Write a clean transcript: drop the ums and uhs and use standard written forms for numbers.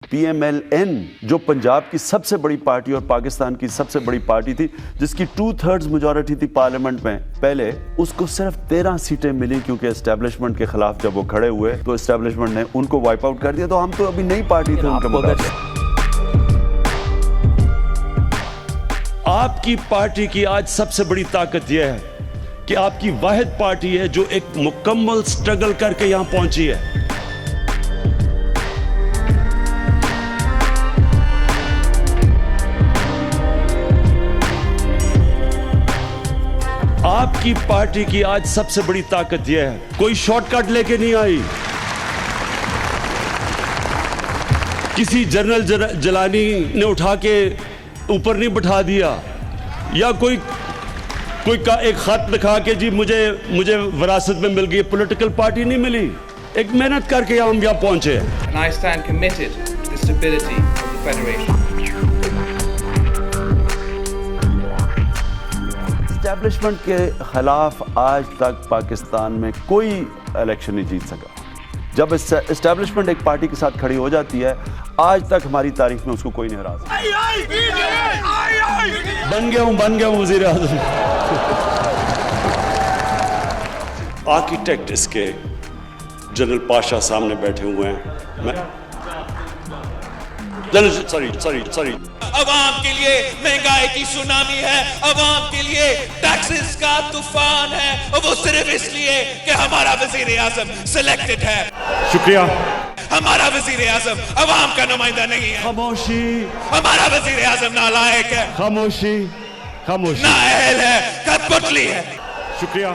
PMLN जो पंजाब की सबसे बड़ी पार्टी और पाकिस्तान की सबसे बड़ी पार्टी थी, जिसकी 2/3 मेजॉरिटी थी पार्लियामेंट में, पहले उसको सिर्फ 13 सीटें मिली क्योंकि एस्टेब्लिशमेंट के खिलाफ जब वो खड़े हुए तो एस्टेब्लिशमेंट ने उनको वाइप आउट कर दिया। तो हम तो अभी नई पार्टी थे उनके मुकाबले। आपकी पार्टी की आज सबसे बड़ी ताकत यह है कि आपकी वाहिद पार्टी है जो एक मुकम्मल स्ट्रगल करके यहां पहुंची है। आपकी पार्टी की आज सबसे बड़ी ताकत यह है, कोई शॉर्टकट लेके नहीं आई, किसी जनरल जलानी ने उठा के ऊपर नहीं बिठा दिया, या कोई का एक खत दिखा के जी मुझे विरासत में मिल गई। पॉलिटिकल पार्टी नहीं मिली, एक मेहनत करके हम यहाँ पहुंचे हैं। And I stand committed to the stability of the Federation. Establishment के खिलाफ आज तक पाकिस्तान में कोई इलेक्शन नहीं जीत सका। जब एस्टैब्लिशमेंट एक पार्टी के साथ खड़ी हो जाती है, आज तक हमारी तारीख में उसको कोई नहीं हरा सकता। बन गया हूं वज़ीर आज़म। आर्किटेक्ट इसके जनरल पाशा सामने बैठे हुए हैं। मैं सॉरी अवाम के लिए महंगाई की सुनामी है, अवाम के लिए टैक्सेस का तूफान है, और वो सिर्फ इसलिए कि हमारा वजीर आज़म सिलेक्टेड है। शुक्रिया। हमारा वजीर आज़म अवाम का नुमाइंदा नहीं है। खामोशी। हमारा वजीर आज़म नालायक है, खामोशी। नाअहल है, कठपुतली है। शुक्रिया।